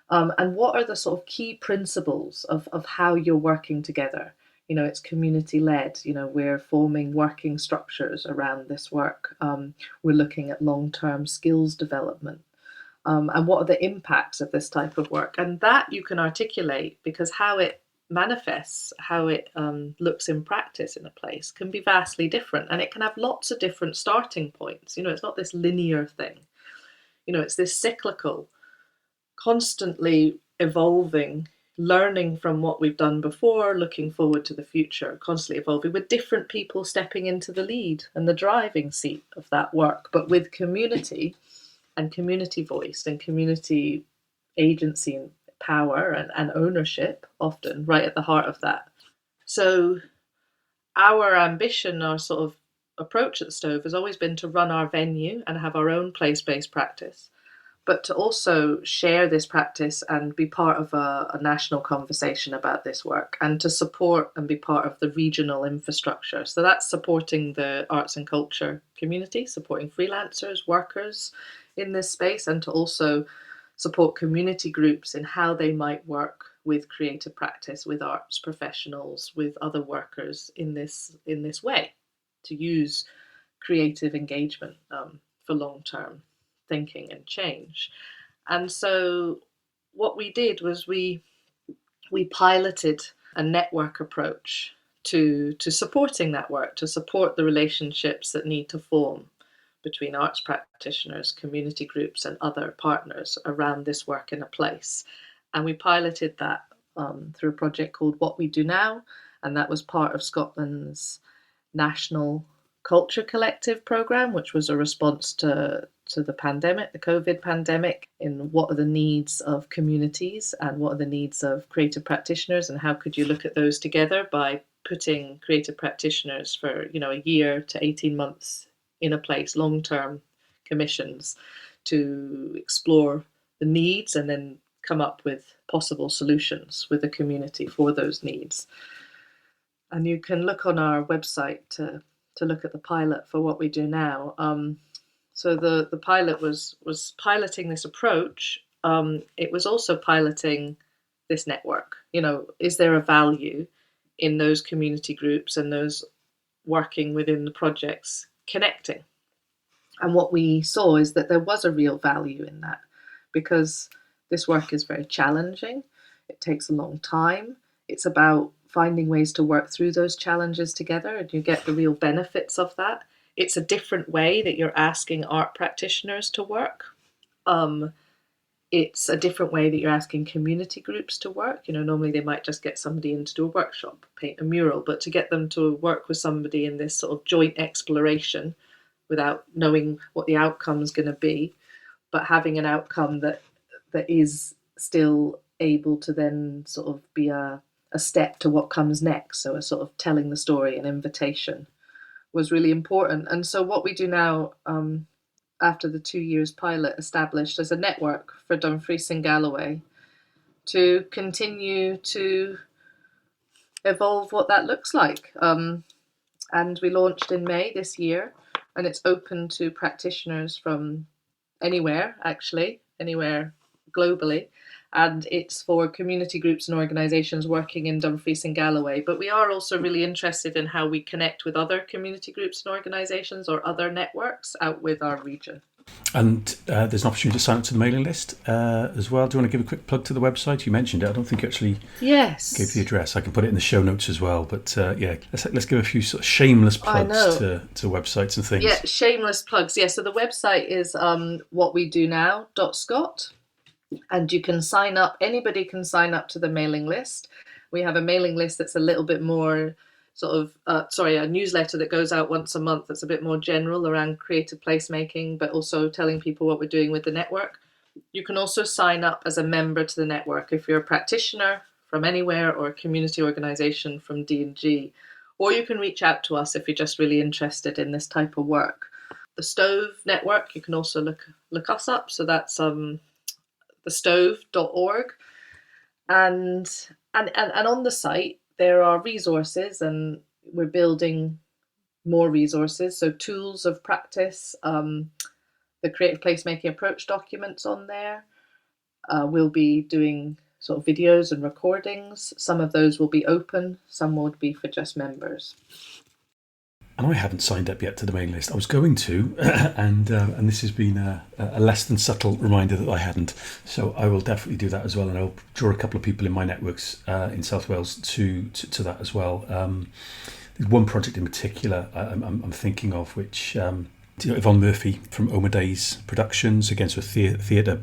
and what are the sort of key principles of how you're working together. It's community-led. We're forming working structures around this work. We're looking at long-term skills development. And what are the impacts of this type of work? And that you can articulate, because how it manifests, how it looks in practice in a place, can be vastly different. And it can have lots of different starting points. It's not this linear thing. It's this cyclical, constantly evolving, learning from what we've done before, looking forward to the future, constantly evolving, with different people stepping into the lead and the driving seat of that work, but with community and community voice and community agency and power and ownership often right at the heart of that. So our ambition, our sort of approach at the Stove, has always been to run our venue and have our own place-based practice, but to also share this practice and be part of a national conversation about this work, and to support and be part of the regional infrastructure. So that's supporting the arts and culture community, supporting freelancers, workers in this space, and to also support community groups in how they might work with creative practice, with arts professionals, with other workers in this way, to use creative engagement for long-term thinking and change. And so what we did was we piloted a network approach to supporting that work, to support the relationships that need to form between arts practitioners, community groups, and other partners around this work in a place. And we piloted that through a project called What We Do Now, and that was part of Scotland's National Culture Collective programme, which was a response to the pandemic, the COVID pandemic, in what are the needs of communities and what are the needs of creative practitioners, and how could you look at those together by putting creative practitioners for a year to 18 months in a place, long-term commissions, to explore the needs and then come up with possible solutions with the community for those needs. And you can look on our website to look at the pilot for What We Do Now. So the pilot was piloting this approach. It was also piloting this network. Is there a value in those community groups and those working within the projects connecting? And what we saw is that there was a real value in that, because this work is very challenging. It takes a long time. It's about finding ways to work through those challenges together, and you get the real benefits of that it's a different way that you're asking art practitioners to work. It's a different way that you're asking community groups to work. Normally they might just get somebody in to do a workshop, paint a mural, but to get them to work with somebody in this sort of joint exploration without knowing what the outcome is going to be, but having an outcome that is still able to then sort of be a step to what comes next. So a sort of telling the story, an invitation, was really important. And so what we do now, after the 2 years pilot, established as a network for Dumfries and Galloway to continue to evolve what that looks like. And we launched in May this year, and it's open to practitioners from anywhere, actually, anywhere globally. And it's for community groups and organisations working in Dumfries and Galloway. But we are also really interested in how we connect with other community groups and organisations or other networks out with our region. And there's an opportunity to sign up to the mailing list as well. Do you want to give a quick plug to the website? You mentioned it. I don't think you actually gave the address. I can put it in the show notes as well. But let's give a few sort of shameless plugs to websites and things. Yeah, shameless plugs. Yeah, so the website is whatwedonowscot. And you can sign up. Anybody can sign up to the mailing list. We have a mailing list that's a little bit more a newsletter that goes out once a month that's a bit more general around creative placemaking, but also telling people what we're doing with the network. You can also sign up as a member to the network if you're a practitioner from anywhere or a community organisation from D&G. Or you can reach out to us if you're just really interested in this type of work. The Stove Network, you can also look us up. So that's thestove.org. And on the site, there are resources, and we're building more resources. So tools of practice, the creative placemaking approach documents on there. We'll be doing sort of videos and recordings. Some of those will be open, some would be for just members. And I haven't signed up yet to the mailing list. I was going to, and this has been a less than subtle reminder that I hadn't. So I will definitely do that as well, and I'll draw a couple of people in my networks in South Wales to that as well. There's one project in particular I'm thinking of, which Yvonne Murphy from Oma Days Productions, against a theatre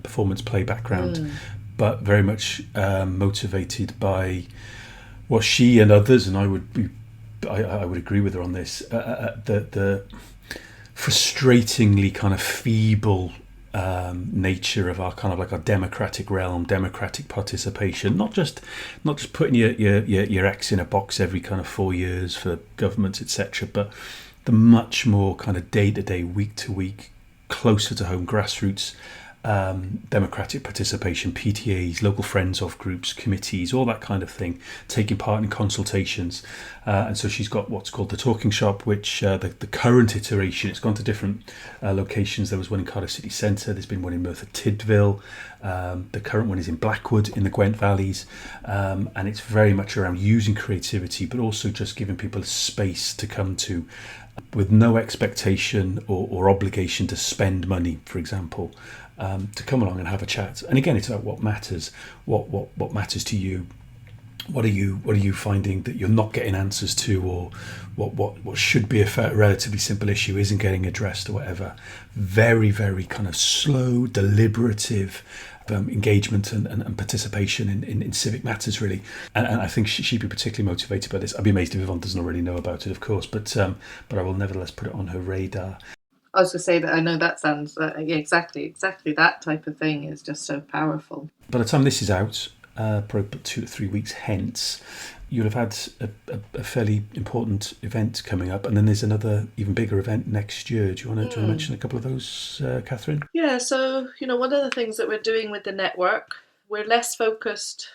performance play background, but very much motivated by what she and others, and I would agree with her on this, the frustratingly kind of feeble nature of our kind of like our democratic realm, democratic participation, not just putting your X in a box every kind of 4 years for governments, etc., but the much more kind of day-to-day, week-to-week, closer to home grassroots democratic participation, PTAs, local friends of groups, committees, all that kind of thing, taking part in consultations. And so she's got what's called the Talking Shop, which the current iteration, it's gone to different locations. There was one in Cardiff City Centre, there's been one in Merthyr Tydfil, the current one is in Blackwood in the Gwent Valleys, and it's very much around using creativity, but also just giving people a space to come to with no expectation or obligation to spend money, for example, to come along and have a chat. And again, it's about what matters, what matters to you. What are you finding that you're not getting answers to, or what should be a relatively simple issue isn't getting addressed, or whatever. Very, very kind of slow, deliberative engagement and participation in civic matters, really. And I think she'd be particularly motivated by this. I'd be amazed if Yvonne doesn't already know about it, of course, but I will nevertheless put it on her radar. I was going to say that I know that sounds exactly that type of thing is just so powerful. By the time this is out, probably 2 to 3 weeks hence, you'll have had a fairly important event coming up, and then there's another even bigger event next year. Do you want to mention a couple of those, Katharine? Yeah, so one of the things that we're doing with the network, we're less focused.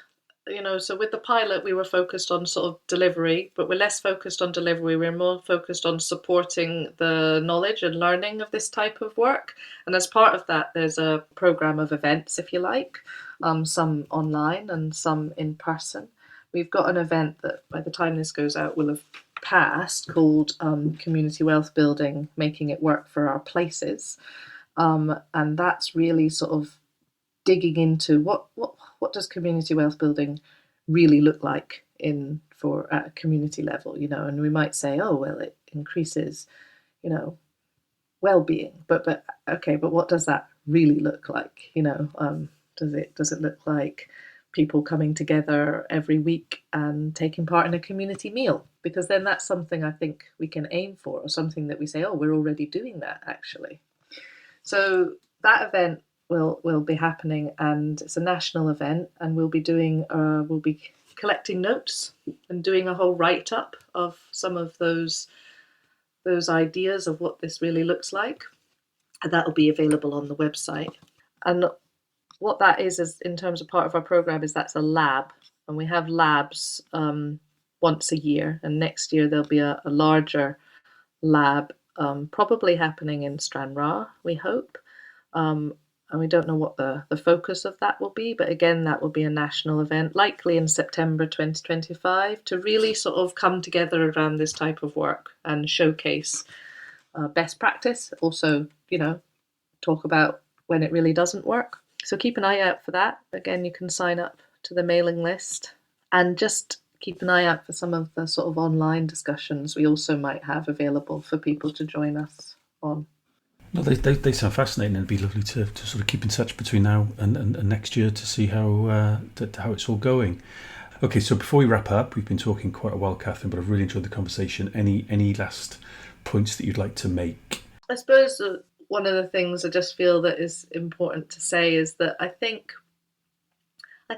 So with the pilot, we were focused on sort of delivery, but we're less focused on delivery. We're more focused on supporting the knowledge and learning of this type of work. And as part of that, there's a program of events, if you like, some online and some in person. We've got an event that by the time this goes out will have passed called Community Wealth Building, Making It Work for Our Places. And that's really sort of digging into what does community wealth building really look like at a community level, and we might say, oh well, it increases well-being. But okay, but what does that really look like? Does it look like people coming together every week and taking part in a community meal? Because then that's something I think we can aim for, or something that we say, oh, we're already doing that actually. So that event will be happening, and it's a national event, and we'll be collecting notes and doing a whole write-up of some of those ideas of what this really looks like, and that will be available on the website. And what that is in terms of part of our program is that's a lab, and we have labs once a year, and next year there'll be a larger lab, probably happening in Stranraer, we hope. And we don't know what the focus of that will be, but again, that will be a national event, likely in September 2025, to really sort of come together around this type of work and showcase best practice. Also, talk about when it really doesn't work. So keep an eye out for that. Again, you can sign up to the mailing list, and just keep an eye out for some of the sort of online discussions we also might have available for people to join us on. No, they sound fascinating, and it'd be lovely to sort of keep in touch between now and next year to see how it's all going. Okay, so before we wrap up, we've been talking quite a while, Catherine, but I've really enjoyed the conversation. Any last points that you'd like to make? I suppose one of the things I just feel that is important to say is that I think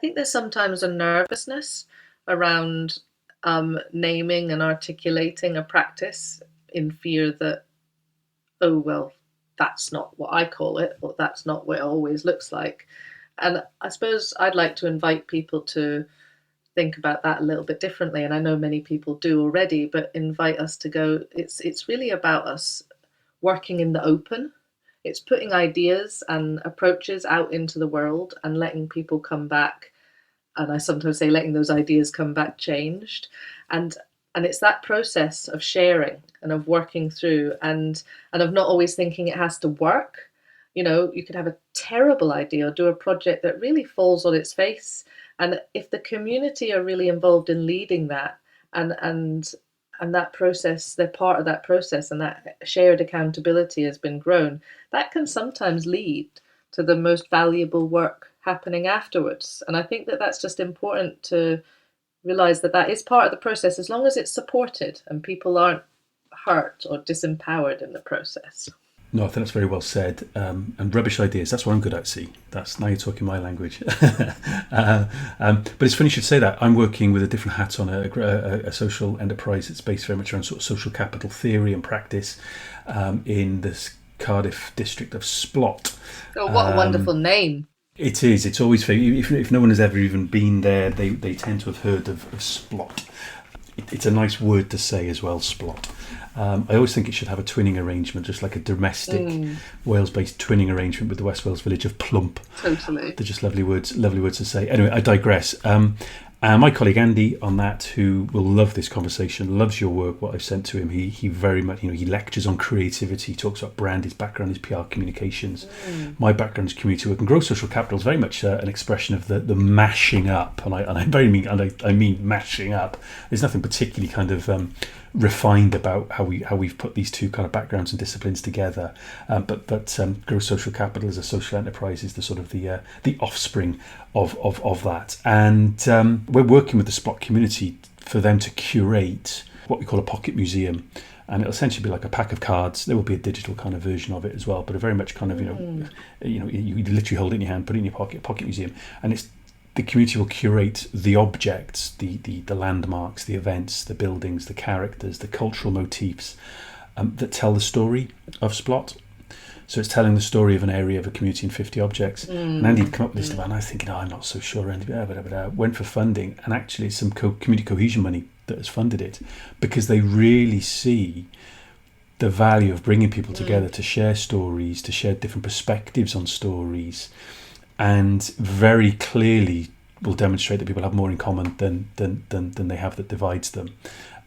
there's sometimes a nervousness around naming and articulating a practice, in fear that, oh, well, that's not what I call it, or that's not what it always looks like. And I suppose I'd like to invite people to think about that a little bit differently. And I know many people do already, but invite us to go, it's really about us working in the open. It's putting ideas and approaches out into the world and letting people come back. And I sometimes say letting those ideas come back changed. And it's that process of sharing and of working through, and of not always thinking it has to work. You could have a terrible idea or do a project that really falls on its face. And if the community are really involved in leading that, and that process, they're part of that process, and that shared accountability has been grown, that can sometimes lead to the most valuable work happening afterwards. And I think that that's just important to realize that is part of the process, as long as it's supported and people aren't hurt or disempowered in the process. No, I think that's very well said. And rubbish ideas, that's what I'm good at, see. Now you're talking my language. But it's funny you should say that. I'm working with a different hat on a social enterprise that's based very much around sort of social capital theory and practice in this Cardiff district of Splot. Oh, what a wonderful name. It is. It's always, if no one has ever even been there, they tend to have heard of Splot. It's a nice word to say as well, Splot. I always think it should have a twinning arrangement, just like a domestic Wales-based twinning arrangement with the West Wales village of Plump. Totally. They're just lovely words to say. Anyway, I digress. My colleague Andy on that, who will love this conversation, loves your work, what I've sent to him. He very much, he lectures on creativity, he talks about brand, his background is PR communications. My background is community work, and Grow Social Capital is very much an expression of the mashing up, and I mean mashing up. There's nothing particularly kind of refined about how we've put these two kind of backgrounds and disciplines together, but Grow Social Capital as a social enterprise is the sort of the offspring of that, and we're working with the Splot community for them to curate what we call a pocket museum, and it'll essentially be like a pack of cards. There will be a digital kind of version of it as well, but a very much kind of you literally hold it in your hand, put it in your pocket museum, and it's the community will curate the objects, the landmarks, the events, the buildings, the characters, the cultural motifs that tell the story of Splot. So it's telling the story of an area of a community in 50 objects. And Andy'd come up with this stuff, and I was thinking, I'm not so sure. Andy, went for funding, and actually it's some community cohesion money that has funded it, because they really see the value of bringing people together to share stories, to share different perspectives on stories, and very clearly will demonstrate that people have more in common than they have that divides them.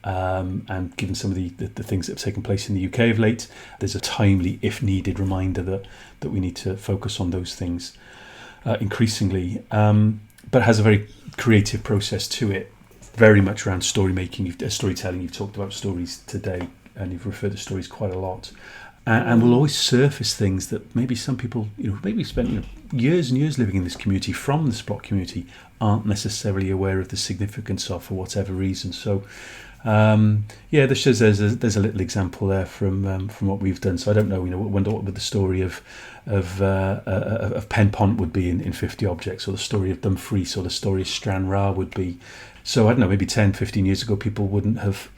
And given some of the things that have taken place in the UK of late, there's a timely, if needed, reminder that we need to focus on those things increasingly. But it has a very creative process to it, very much around storytelling. You've talked about stories today, and you've referred to stories quite a lot. And we'll always surface things that maybe some people, maybe spent years and years living in this community from the Splot community, aren't necessarily aware of the significance of for whatever reason. So, this shows there's a little example there from what we've done. So I don't know, wonder what the story of Pen Pont would be in 50 Objects, or the story of Dumfries, or the story of Stranraer would be. So I don't know, maybe 10, 15 years ago, people wouldn't have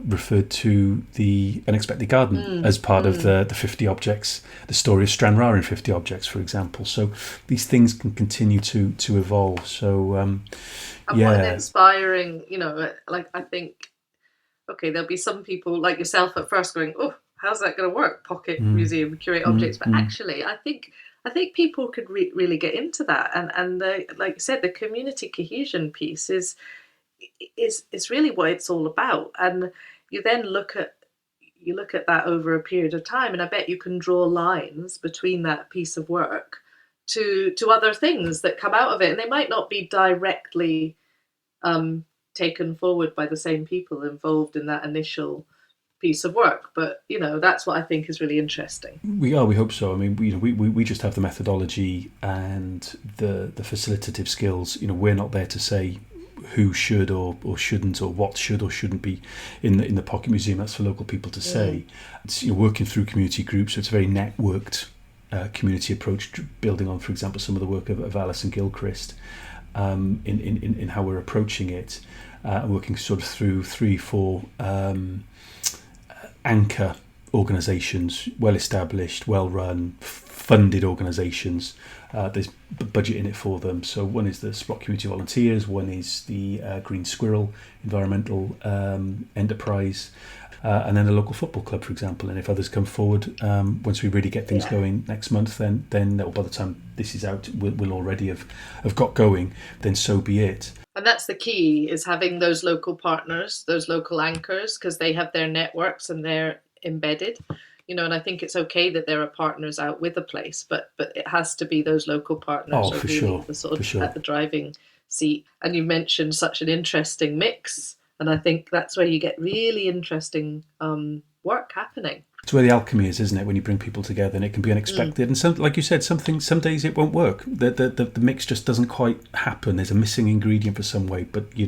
referred to the Unexpected Garden as part of the 50 Objects, the story of Stranraer in 50 Objects, for example. So these things can continue to evolve. So and what an inspiring, I think, okay, there'll be some people like yourself at first going, oh, how's that going to work? Pocket museum, curate objects. But actually, I think people could really get into that. And like you said, the community cohesion piece is really what it's all about. And you then look at that over a period of time, and I bet you can draw lines between that piece of work to other things that come out of it, and they might not be directly taken forward by the same people involved in that initial piece of work, but that's what I think is really interesting. We hope so. I mean, we just have the methodology and the facilitative skills. We're not there to say who should or shouldn't, or what should or shouldn't be in the Pocket Museum. That's for local people to say. It's working through community groups, so it's a very networked community approach, building on, for example, some of the work of Alison Gilchrist in how we're approaching it, working sort of through 3-4 anchor organisations, well established, well run, funded organisations. There's budget in it for them. So one is the Splot Community Volunteers, one is the Green Squirrel Environmental Enterprise, and then the local football club, for example. And if others come forward, once we really get things going next month, then by the time this is out, we'll already have got going, then so be it. And that's the key, is having those local partners, those local anchors, because they have their networks and they're embedded. And I think it's okay that there are partners out with a place, but it has to be those local partners for sure. At the driving seat. And you mentioned such an interesting mix, and I think that's where you get really interesting work happening. It's where the alchemy is, isn't it? When you bring people together, and it can be unexpected. And some, like you said, some days it won't work. The mix just doesn't quite happen. There's a missing ingredient for some way. But you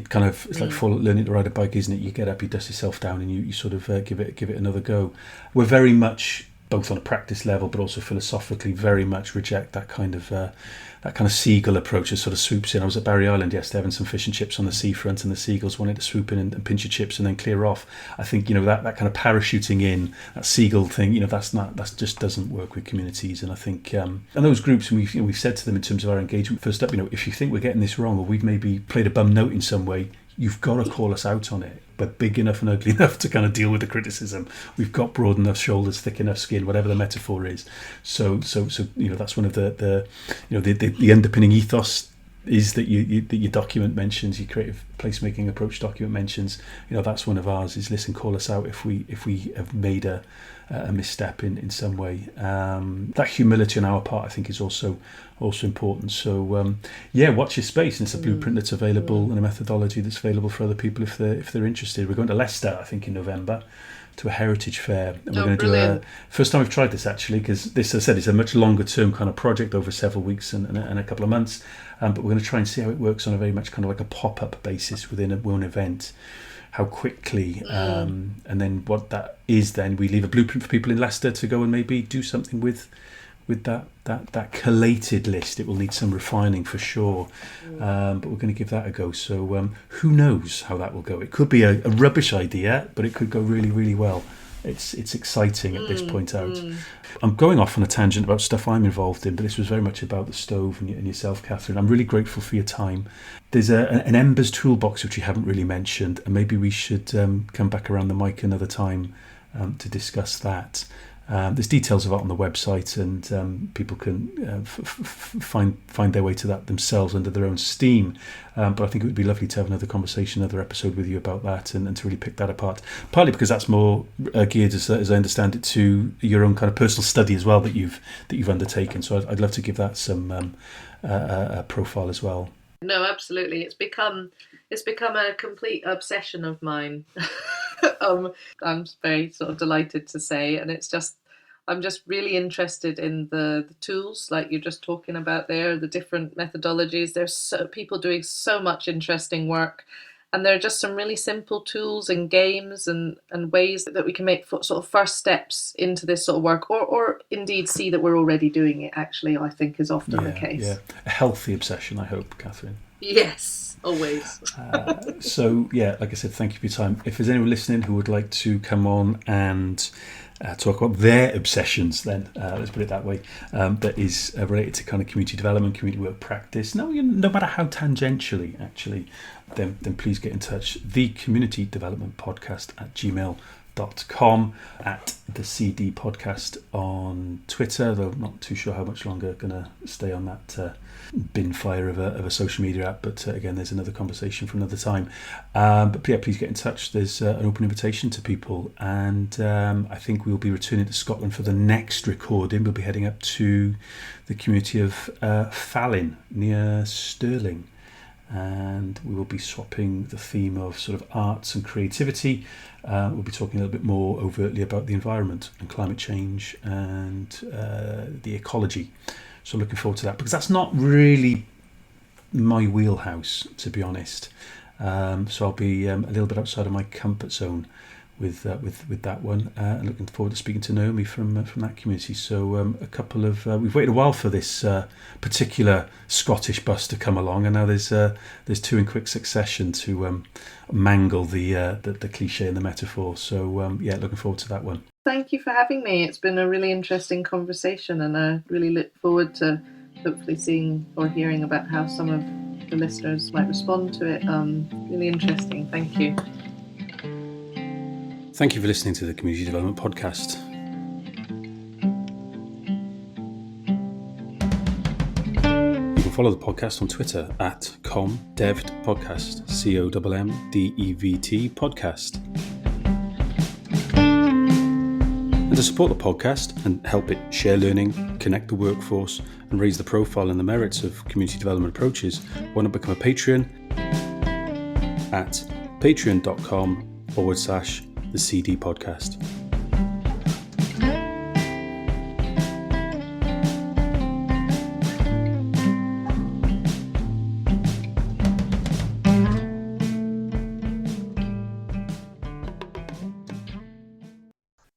kind of, it's like learning to ride a bike, isn't it? You get up, you dust yourself down, and you sort of give it another go. We're very much, both on a practice level, but also philosophically, very much reject that kind of seagull approach that sort of swoops in. I was at Barry Island yesterday having some fish and chips on the seafront, and the seagulls wanted to swoop in and pinch your chips and then clear off. I think that kind of parachuting in, that seagull thing, that just doesn't work with communities. And I think and those groups, and we've said to them in terms of our engagement, first up, if you think we're getting this wrong, or we've maybe played a bum note in some way, you've got to call us out on it. But big enough and ugly enough to kind of deal with the criticism. We've got broad enough shoulders, thick enough skin, whatever the metaphor is. So that's one of the underpinning ethos is that your document mentions, your creative placemaking approach document mentions. That's one of ours. Is listen, call us out if we have made a misstep in some way. That humility on our part, I think, is also important. So watch your space. And it's a blueprint that's available and a methodology that's available for other people if they're interested. We're going to Leicester, I think, in November, to a heritage fair, and we're going to do first time we've tried this, actually, because this, as I said, is a much longer term kind of project over several weeks and a couple of months, but we're going to try and see how it works on a very much kind of like a pop-up basis within one event, how quickly, and then what that is. Then we leave a blueprint for people in Leicester to go and maybe do something with that collated list. It will need some refining for sure, but we're going to give that a go. So who knows how that will go? It could be a rubbish idea, but it could go really, really well. It's exciting at this point out. I'm going off on a tangent about stuff I'm involved in, but this was very much about the stove and yourself, Katharine. I'm really grateful for your time. There's an Embers toolbox which you haven't really mentioned, and maybe we should come back around the mic another time to discuss that. There's details of it on the website, and people can find their way to that themselves under their own steam. But I think it would be lovely to have another conversation, another episode with you about that, and to really pick that apart. Partly because that's more geared, as I understand it, to your own kind of personal study as well that you've undertaken. So I'd love to give that some profile as well. No, absolutely. It's become a complete obsession of mine. I'm very sort of delighted to say, and I'm just really interested in the tools, like you're just talking about there, the different methodologies. There's people doing so much interesting work, and there are just some really simple tools and games and ways that we can make sort of first steps into this sort of work, or indeed see that we're already doing it, actually, I think is often the case. Yeah, a healthy obsession, I hope, Katharine. Yes, always. So, yeah, like I said, thank you for your time. If there's anyone listening who would like to come on and talk about their obsessions, then let's put it that way, that is related to kind of community development, community work practice, no matter how tangentially, actually, then please get in touch. The Community Development Podcast at gmail.com, at the CD Podcast on Twitter, though I'm not too sure how much longer going to stay on that bin fire of a social media app, but again, there's another conversation for another time. But yeah, please get in touch. There's an open invitation to people, and I think we'll be returning to Scotland for the next recording. We'll be heading up to the community of Fallin near Stirling, and we will be swapping the theme of sort of arts and creativity. We'll be talking a little bit more overtly about the environment and climate change and the ecology. So looking forward to that, because that's not really my wheelhouse, to be honest. So I'll be a little bit outside of my comfort zone with that one, and looking forward to speaking to Naomi from that community. So a couple of we've waited a while for this particular Scottish bus to come along, and now there's two in quick succession to mangle the cliche and the metaphor. So yeah, looking forward to that one. Thank you for having me. It's been a really interesting conversation, and I really look forward to hopefully seeing or hearing about how some of the listeners might respond to it. Really interesting. Thank you. Thank you for listening to the Community Development Podcast. You can follow the podcast on Twitter at comdevt podcast, COMMDEVT podcast. And to support the podcast and help it share learning, connect the workforce, and raise the profile and the merits of community development approaches, why not become a Patreon at patreon.com/the CD podcast.